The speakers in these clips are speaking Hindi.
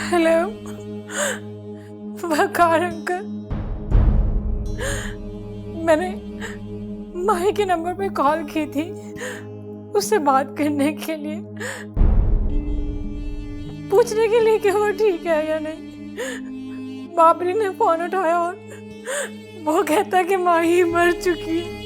हेलो वकार अंकल, मैंने माही के नंबर पे कॉल की थी उससे बात करने के लिए, पूछने के लिए कि वो ठीक है या नहीं। बाबरी ने फोन उठाया और वो कहता कि माही मर चुकी है।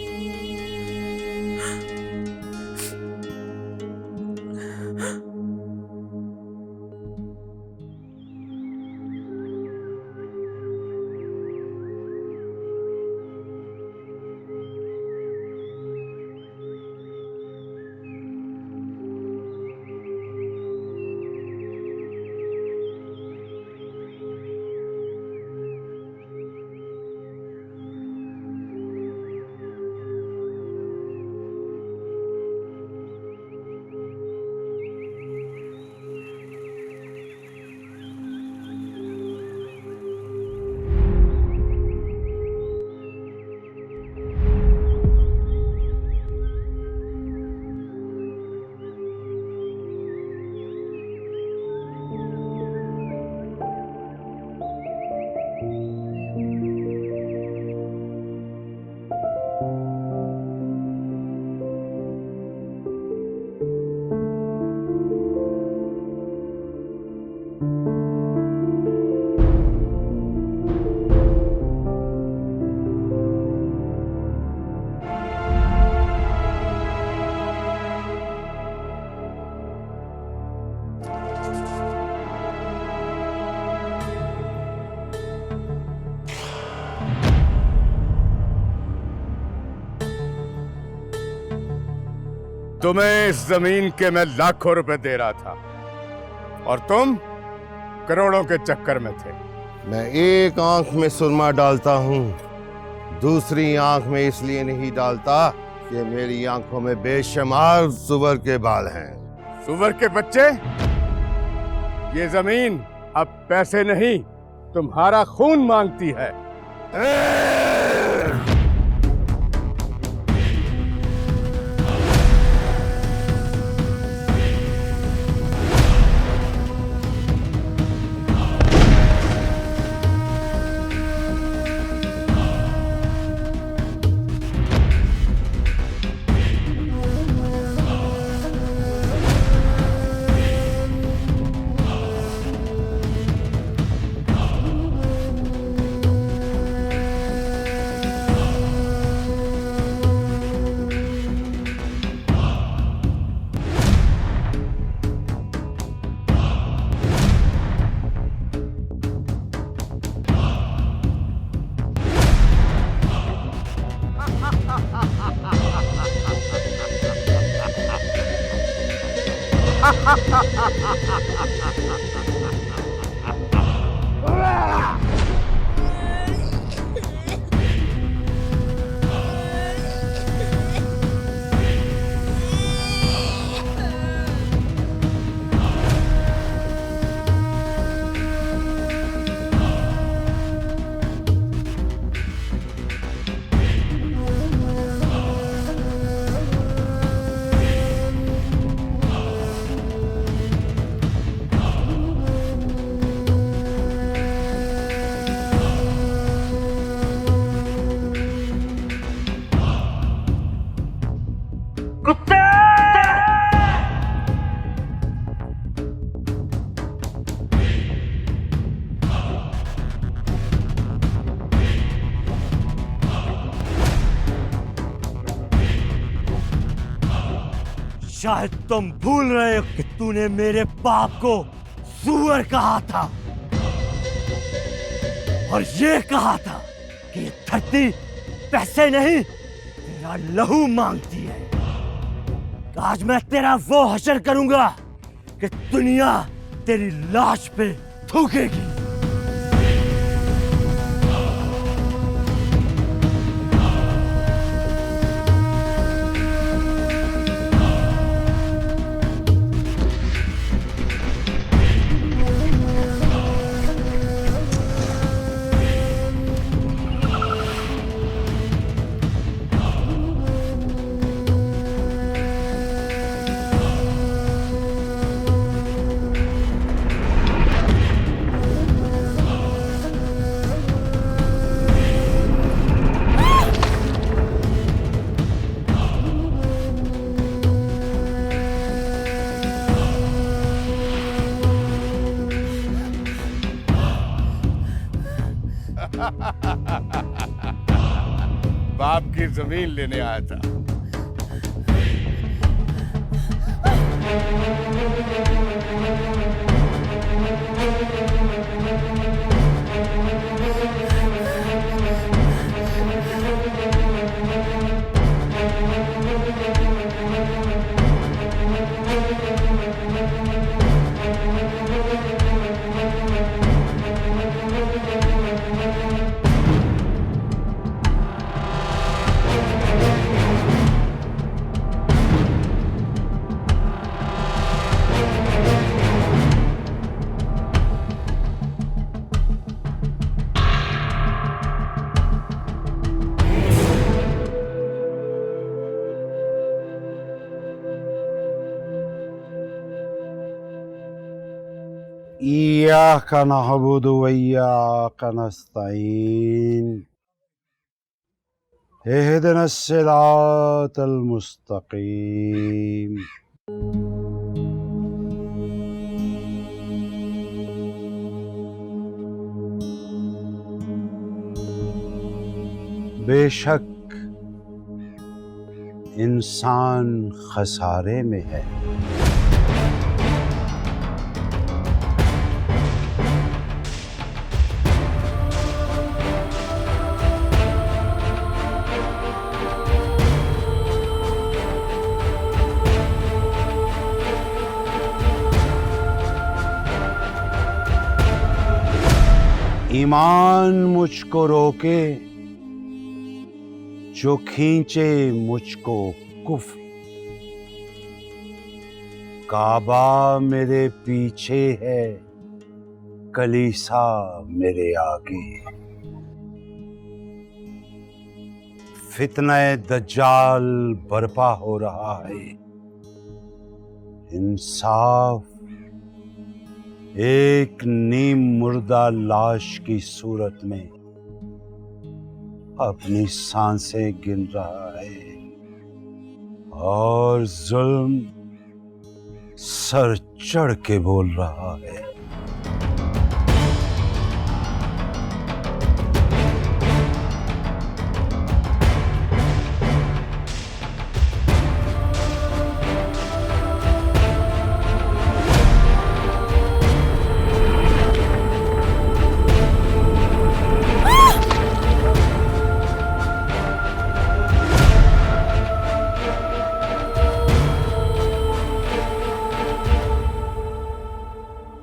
तुम्हें इस जमीन के मैं लाखों रुपए दे रहा था और तुम करोड़ों के चक्कर में थे। मैं एक आंख में सुरमा डालता हूँ, दूसरी आंख में इसलिए नहीं डालता कि मेरी आंखों में बेशुमार सुअर के बाल हैं। सुअर के बच्चे, ये जमीन अब पैसे नहीं तुम्हारा खून मांगती है। शायद तुम भूल रहे हो कि तूने मेरे बाप को सुअर कहा था और ये कहा था कि ये धरती पैसे नहीं तेरा लहू मांगती है। आज मैं तेरा वो हशर करूंगा कि दुनिया तेरी लाश पे थूकेगी। की जमीन लेने आया था। इय्याका नअबुदु व इय्याका नस्तईन इहदिना सिरातल मुस्तकीम। बेशक इंसान खसारे में है। ईमान मुझको रोके जो खींचे मुझको कुफ्र। काबा मेरे पीछे है, कलीसा मेरे आगे। फितना दज्जाल बर्पा हो रहा है। इंसाफ एक नीम मुर्दा लाश की सूरत में अपनी सांसें गिन रहा है और जुल्म सर चढ़ के बोल रहा है।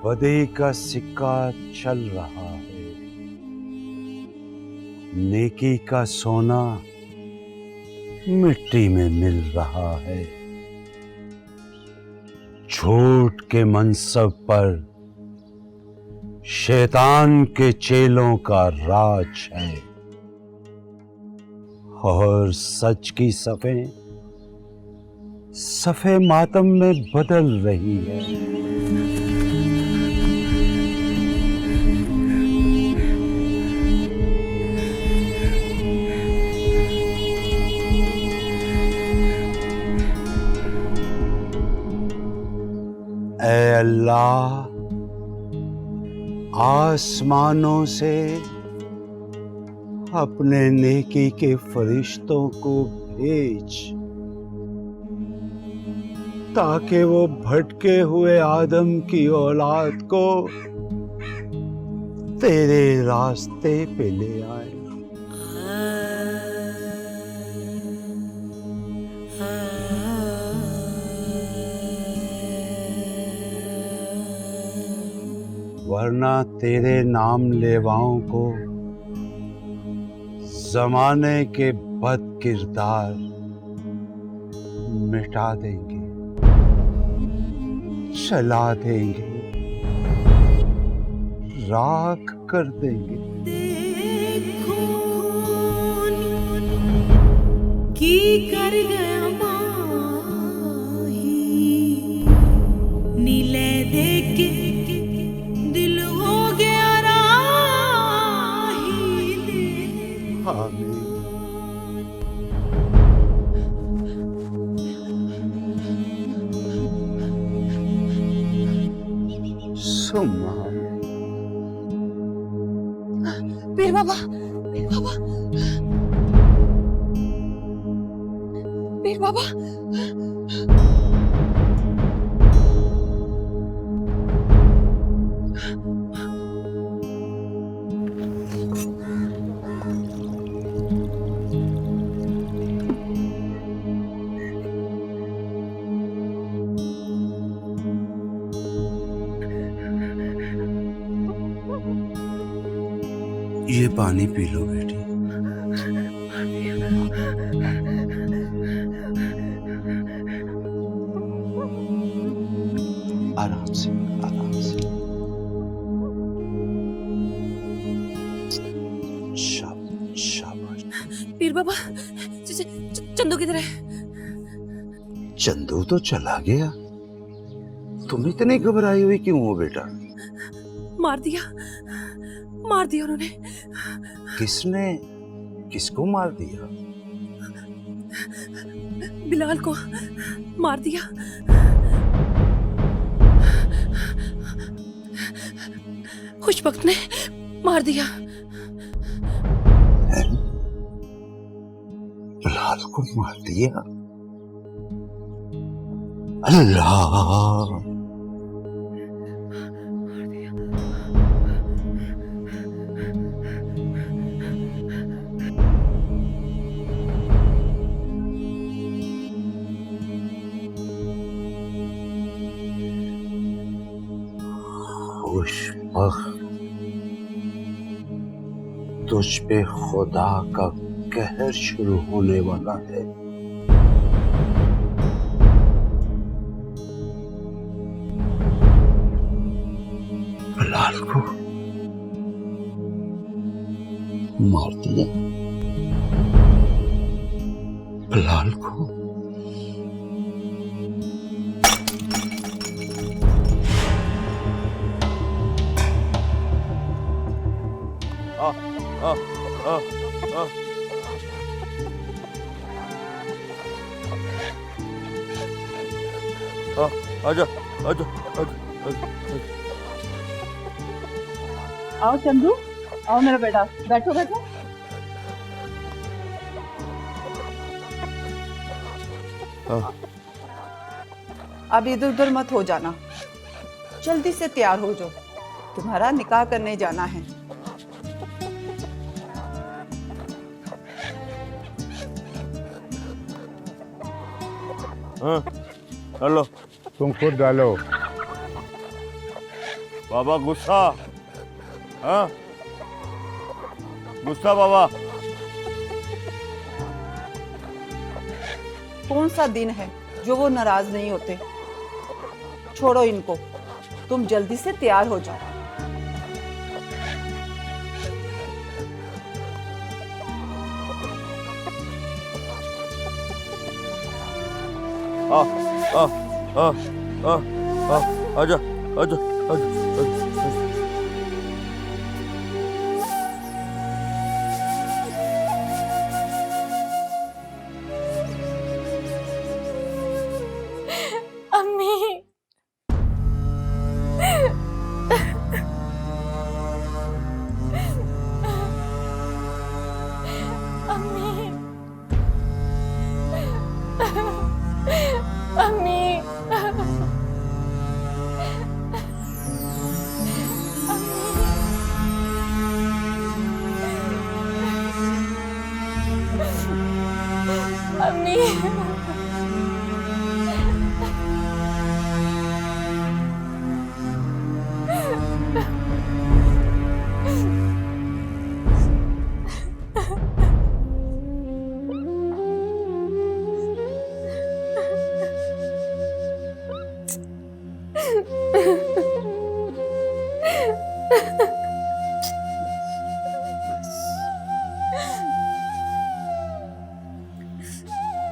बदी का सिक्का चल रहा है, नेकी का सोना मिट्टी में मिल रहा है। झूठ के मनसब पर शैतान के चेलों का राज है और सच की सफ़े मातम में बदल रही है। ऐ अल्लाह, आसमानों से अपने नेकी के फरिश्तों को भेज ताकि वो भटके हुए आदम की औलाद को तेरे रास्ते पे ले आए। वरना तेरे नाम लेवाओं को जमाने के बद किरदार मिटा देंगे, चला देंगे, राख कर देंगे। की कर गया माही नीले देख के दिल हो गया राही दे। आमीन। सुम्मा पीर बाबा, ये पानी पी लो बेटी। आराम से, आराम से। शाबाश, शाबाश। पीर बाबा, चंदू किधर है? चंदू तो चला गया। तुम इतनी घबराई हुई क्यों हो बेटा? मार दिया उन्होंने। किसने? किसको मार दिया? बिलाल को मार दिया। खुशबख्त ने मार दिया। बिलाल को मार दिया? अल्लाह! खुशबख्त, तुझ पे खुदा का कहर शुरू होने वाला है। बिलाल को मार दिया? बिलाल को? आजा, आजा, आजा। आओ चंदू, आओ मेरा बेटा, बैठो बैठो। अब इधर उधर मत हो जाना, जल्दी से तैयार हो जाओ, तुम्हारा निकाह करने जाना है। हाँ, हेलो। तुम खुद डालो। बाबा गुस्सा? हाँ, गुस्सा बाबा? कौन सा दिन है जो वो नाराज नहीं होते? छोड़ो इनको, तुम जल्दी से तैयार हो जाओ। आजा, आजा, आजा। अम्मी, अम्मी, अम्मी,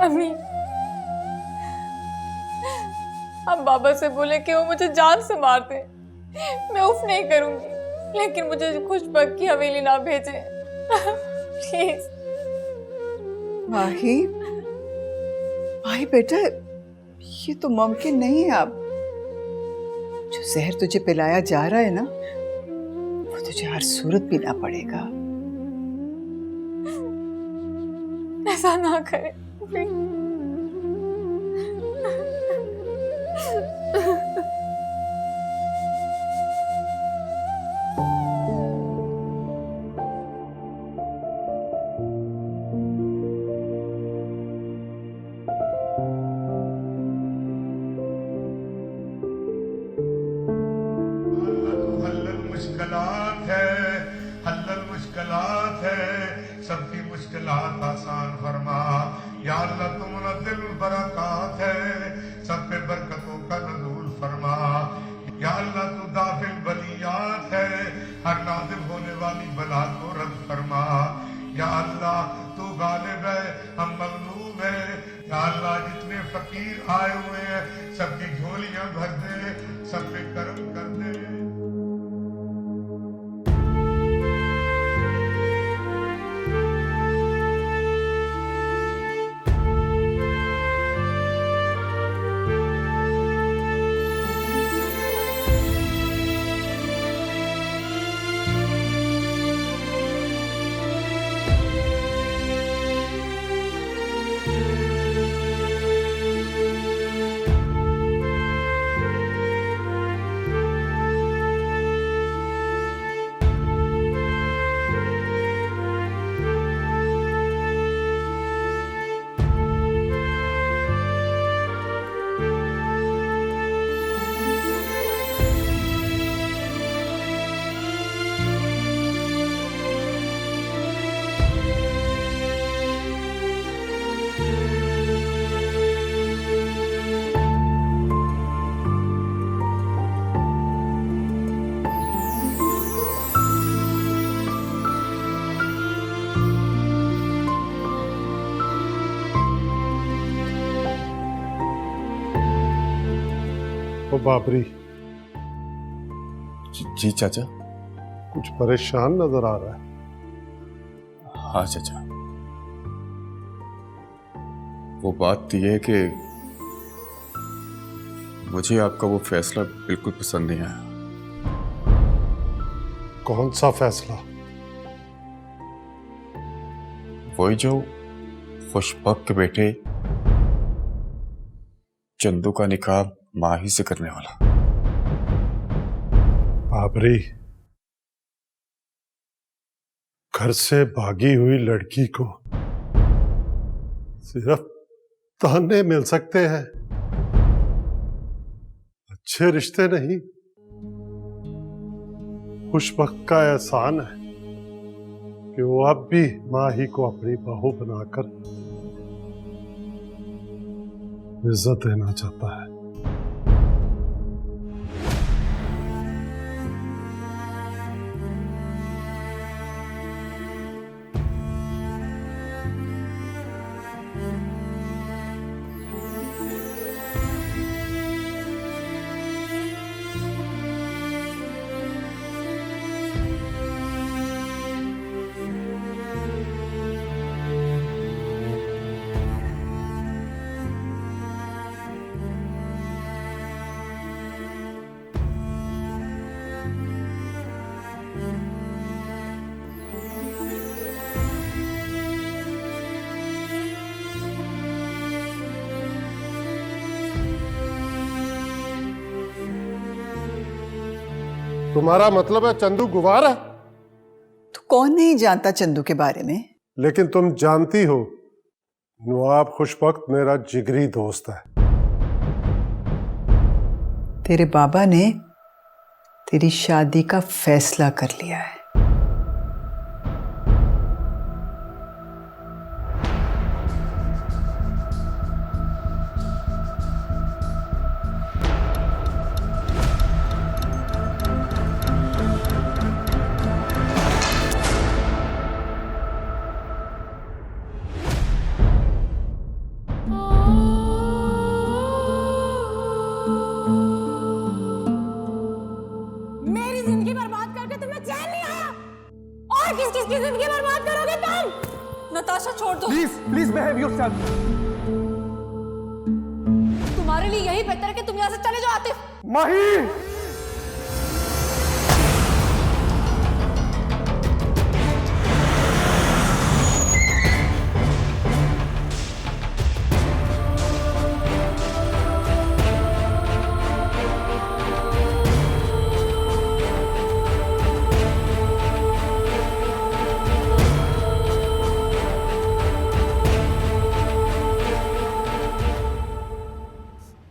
अम्मी, आप बाबा से बोले कि वो मुझे जान से मार दे, मैं उफ नहीं करूंगी, लेकिन मुझे खुशबख्त की हवेली ना भेजे प्लीज। माही, माही बेटा, ये तो मुमकिन नहीं है। अब जो जहर तुझे पिलाया जा रहा है ना, वो तुझे हर सूरत पीना पड़ेगा। ऐसा ना करे प्लीज। हल्लल मुश्किलात है, हल्लल मुश्किलात मुश्किलात आसान फरमा। या अल्लाह तुम मुनज़्ज़िल बरक़ात है, सब पे बरकतों का नज़ूल फरमा। या अल्लाह तू दाफिल बलियात है, हर नाज़िल होने वाली बला को रद्द फरमा। या अल्लाह तू गालिब है, हम मग़लूब है। या अल्लाह जितने फकीर आए हुए हैं सबकी झोलियां भर दे, सब पे करम कर दे। ओ बाबरी, जी चाचा। कुछ परेशान नजर आ रहा है। हाँ चाचा, वो बात तो ये है कि मुझे आपका वो फैसला बिल्कुल पसंद नहीं आया। कौन सा फैसला? वही जो खुशबक के बेटे चंदू का निकाह माही से करने वाला। बाबरी, घर से भागी हुई लड़की को सिर्फ ताने मिल सकते हैं, अच्छे रिश्ते नहीं। खुशबख्त का एहसान है कि वो अब भी माही को अपनी बहू बनाकर इज्जत देना चाहता है। तुम्हारा मतलब है चंदू गुवार है? तो कौन नहीं जानता चंदू के बारे में? लेकिन तुम जानती हो नवाब खुशबख्त मेरा जिगरी दोस्त है। तेरे बाबा ने तेरी शादी का फैसला कर लिया है। मेरी जिंदगी बर्बाद करके तुम्हें चैन नहीं आया, और किस किस की जिंदगी बर्बाद करोगे तुम? नताशा छोड़ दो प्लीज बिहेव योरसेल्फ। तुम्हारे लिए यही बेहतर है कि तुम यहाँ से चले जाओ आतिफ। माही,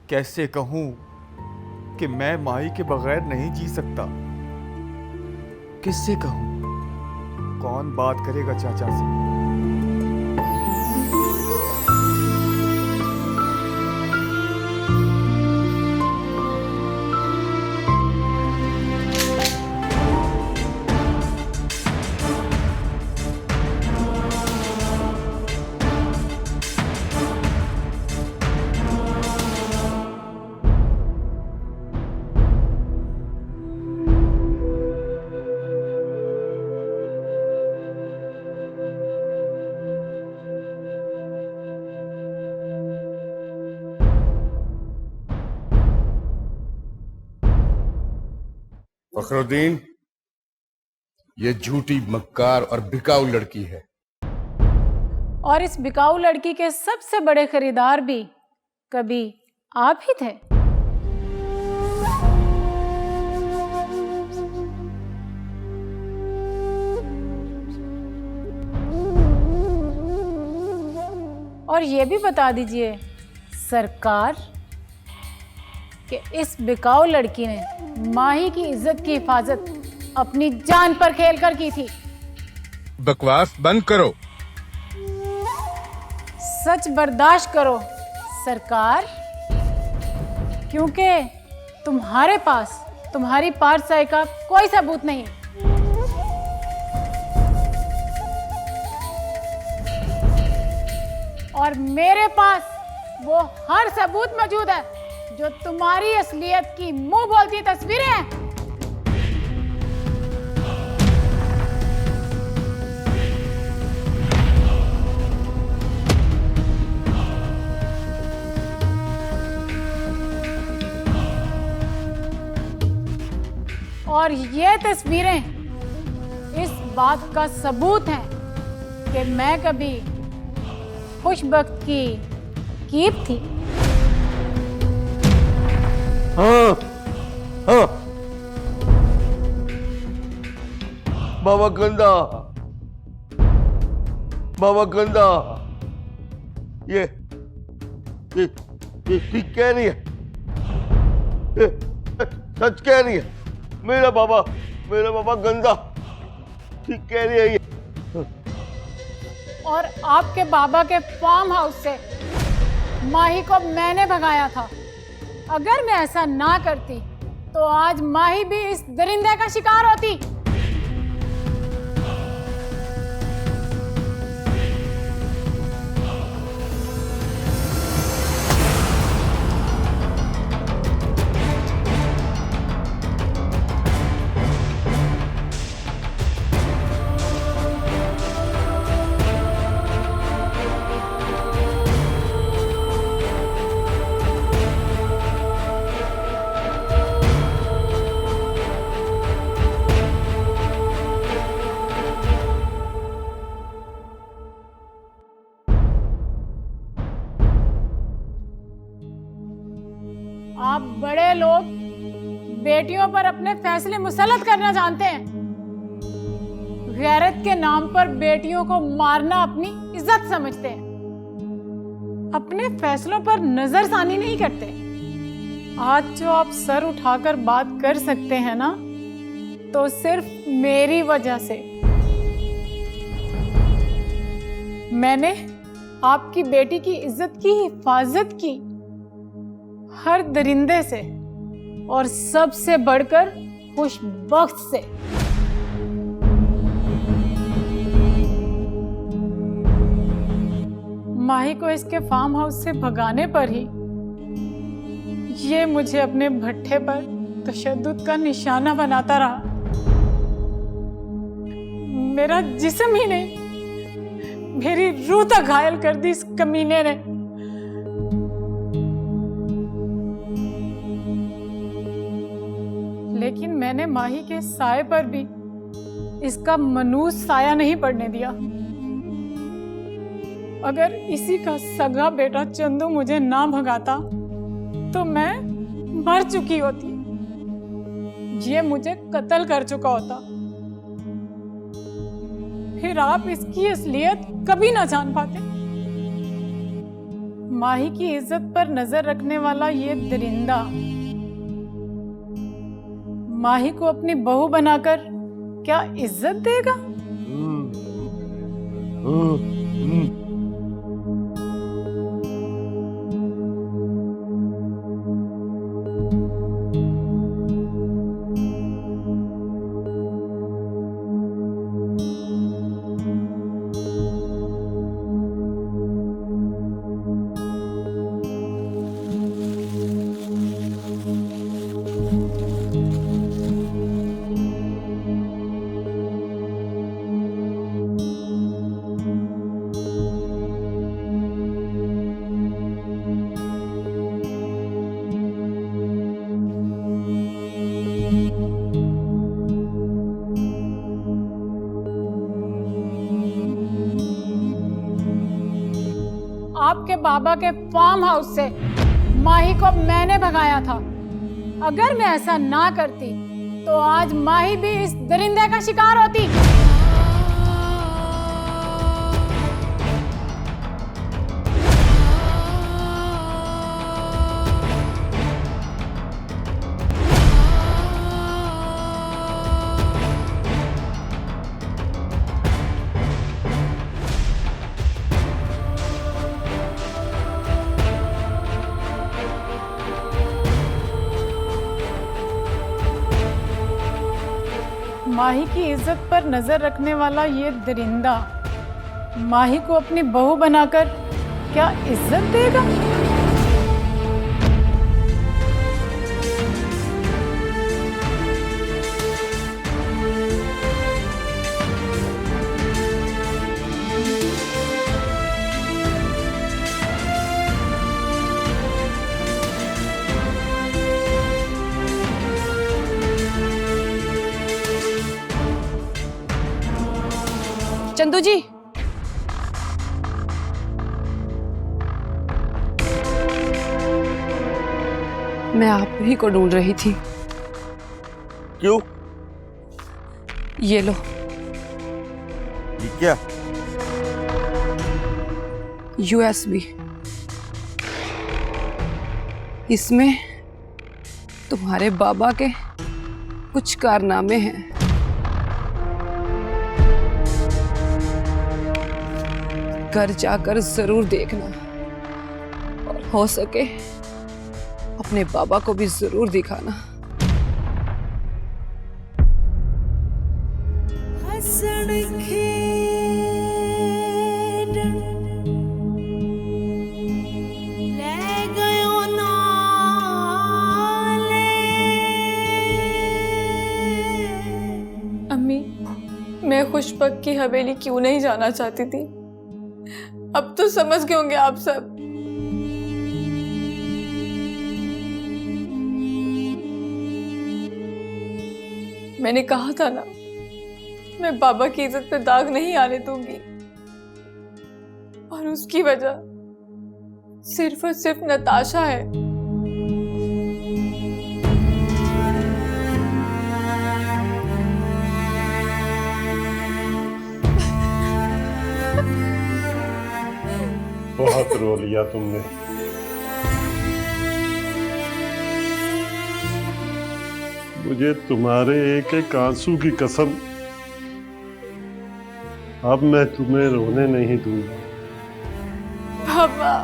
कैसे कहूं कि मैं माही के बगैर नहीं जी सकता? किससे कहूं? कौन बात करेगा चाचा से? फखरुद्दीन, ये झूठी, मक्कार और बिकाऊ लड़की है। और इस बिकाऊ लड़की के सबसे बड़े खरीदार भी कभी आप ही थे। और ये भी बता दीजिए सरकार कि इस बिकाऊ लड़की ने माही की इज्जत की हिफाजत अपनी जान पर खेलकर की थी। बकवास बंद करो। सच बर्दाश्त करो सरकार, क्योंकि तुम्हारे पास तुम्हारी पारसाई का कोई सबूत नहीं है। और मेरे पास वो हर सबूत मौजूद है जो तुम्हारी असलियत की मुंह बोलती तस्वीरें हैं। और ये तस्वीरें इस बात का सबूत हैं कि मैं कभी खुशबख्त की कीप थी। हाँ, हाँ। बाबा गंदा, बाबा गंदा, ये ठीक कह रही है, ये सच कह रही है। मेरा बाबा गंदा ठीक कह रही है ये। और आपके बाबा के फार्म हाउस से माही को मैंने भगाया था। अगर मैं ऐसा ना करती तो आज माही भी इस दरिंदे का शिकार होती। आप बड़े लोग बेटियों पर अपने फैसले मुसल्लत करना जानते हैं। गैरत के नाम पर बेटियों को मारना अपनी इज्जत समझते हैं। अपने फैसलों पर नजरसानी नहीं करते। आज जो आप सर उठाकर बात कर सकते हैं ना, तो सिर्फ मेरी वजह से। मैंने आपकी बेटी की इज्जत की हिफाजत की, हर दरिंदे से, और सबसे बढ़कर खुशबख्त से। माही को इसके फार्म हाउस से भगाने पर ही ये मुझे अपने भट्ठे पर तशद्दुद का निशाना बनाता रहा। मेरा जिस्म ही नहीं, मेरी रूह तक घायल कर दी इस कमीने ने। लेकिन मैंने माही के साए पर भी इसका मनूस साया नहीं पड़ने दिया। अगर इसी का सगा बेटा चंदू मुझे ना भगाता तो मैं मर चुकी होती। ये मुझे कत्ल कर चुका होता। फिर आप इसकी असलियत कभी ना जान पाते। माही की इज्जत पर नजर रखने वाला ये दरिंदा माही को अपनी बहू बनाकर क्या इज्जत देगा? बाबा के फार्म हाउस से माही को मैंने भगाया था। अगर मैं ऐसा ना करती तो आज माही भी इस दरिंदे का शिकार होती। माही की इज्जत पर नजर रखने वाला ये दरिंदा माही को अपनी बहू बनाकर क्या इज्जत देगा? चंदू जी, मैं आप ही को ढूंढ रही थी। क्यों? ये लो। ये क्या? USB। इसमें तुम्हारे बाबा के कुछ कारनामे हैं। घर जाकर जरूर देखना और हो सके अपने बाबा को भी जरूर दिखाना। अम्मी, मैं खुशबक की हवेली क्यों नहीं जाना चाहती थी, अब तो समझ गए होंगे आप सब। मैंने कहा था ना, मैं बाबा की इज्जत पे दाग नहीं आने दूंगी, और उसकी वजह सिर्फ और सिर्फ नताशा है। बहुत रो लिया तुमने। मुझे तुम्हारे एक एक आंसू की कसम, अब मैं तुम्हें रोने नहीं दूंगा। बाबा,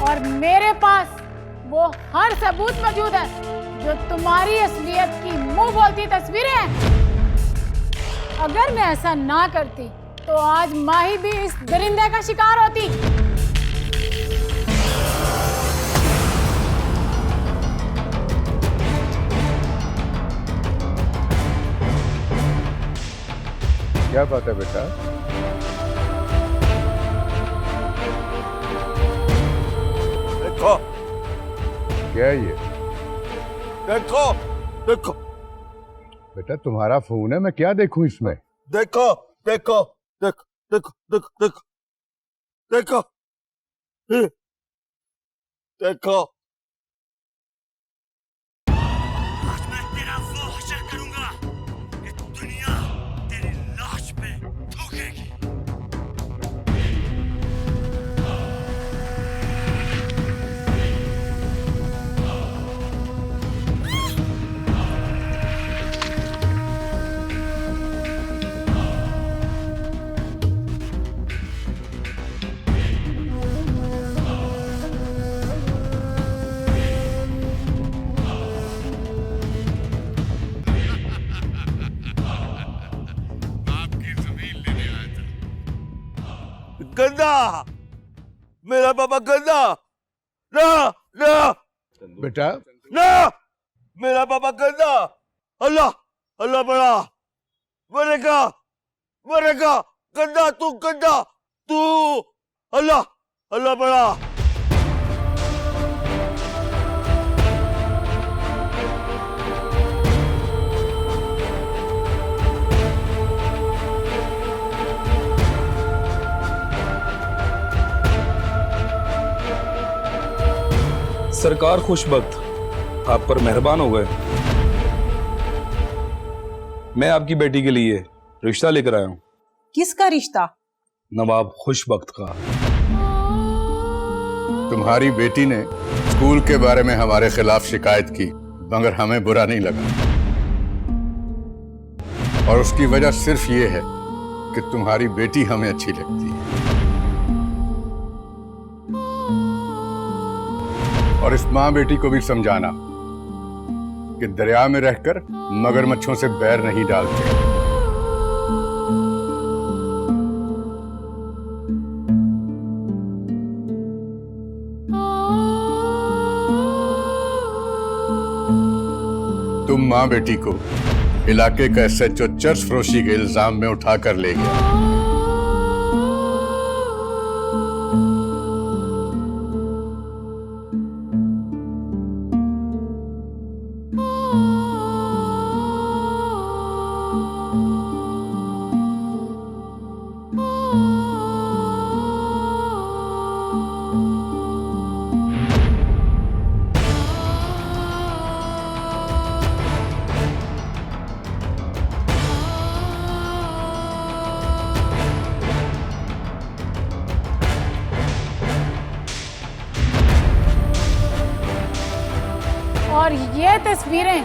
और मेरे पास वो हर सबूत मौजूद है जो तुम्हारी असलियत की मुंह बोलती तस्वीरें हैं। अगर मैं ऐसा ना करती तो आज माही भी इस दरिंदे का शिकार होती। क्या बात है बेटा? देखो, क्या है ये? देखो, देखो, बेटा तुम्हारा फोन है, मैं क्या देखूं इसमें? देखो, देखो, देखो, देखो, देखो, देखो, देखो, देखो। आज मैं तेरा वो हशर करूंगा कि दुनिया तेरी लाश पे थूकेगी। गंदा, मेरा बाबा गंदा, ना, ना, बेटा ना, मेरा बाबा गंदा, अल्लाह, अल्लाह बड़ा, मरेगा, मरेगा। गंदा तू, गंदा तू। अल्लाह, अल्लाह बड़ा। सरकार खुशबख्त आप पर मेहरबान हो गए। मैं आपकी बेटी के लिए रिश्ता लेकर आया हूँ। किसका रिश्ता? नवाब खुशबख्त का। तुम्हारी बेटी ने स्कूल के बारे में हमारे खिलाफ शिकायत की, मगर हमें बुरा नहीं लगा। और उसकी वजह सिर्फ ये है कि तुम्हारी बेटी हमें अच्छी लगती है। और इस माँ बेटी को भी समझाना कि दरिया में रहकर मगरमच्छों से बैर नहीं डालते। तुम माँ बेटी को इलाके का SHO चर्च फरोशी के इल्जाम में उठाकर ले गया। और ये तस्वीरें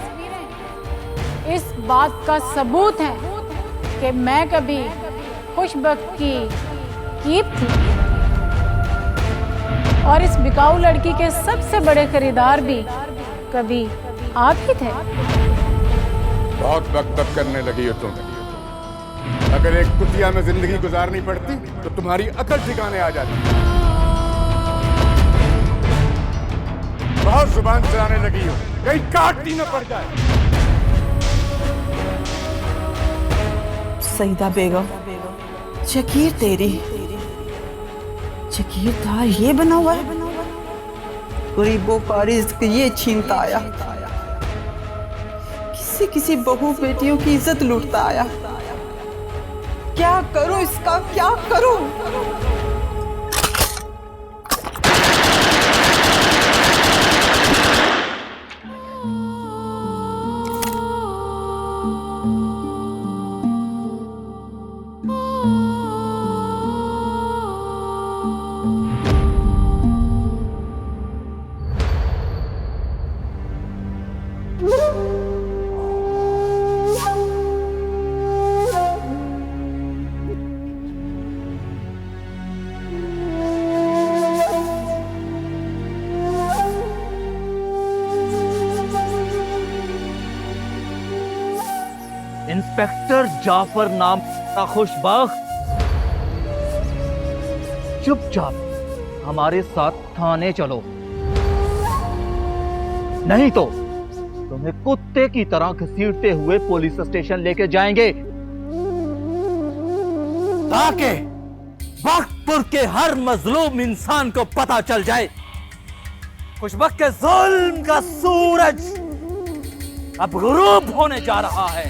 इस बात का सबूत हैं कि मैं कभी खुशबख्त की कीप थी और इस बिकाऊ लड़की के सबसे बड़े खरीदार भी कभी आप ही थे। बहुत बकबक करने लगी हो तुम। अगर एक कुतिया में जिंदगी गुजारनी पड़ती तो तुम्हारी अकल ठिकाने आ जाती। बहुत जुबान चलाने लगी हो, कहीं काटती न पड़ जाए। सईदा बेगम, जगीर तेरी जगीरदार ये बना हुआ है, गरीबों का रिज्क ये छीनता आया, किसी बहू बेटियों की इज्जत लूटता आया। क्या करूं इसका, क्या करूं? इंस्पेक्टर जाफर नाम का खुशबख्त, चुपचाप हमारे साथ थाने चलो, नहीं तो तुम्हें कुत्ते की तरह घसीटते हुए पुलिस स्टेशन लेके जाएंगे, ताकि वक्तपुर के हर मजलूम इंसान को पता चल जाए खुशबख्त के जुल्म का सूरज अब गुरूब होने जा रहा है।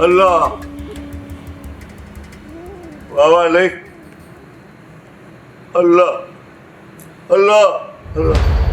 अल्लाह बाबा नहीं, अल्लाह अल्लाह अल्लाह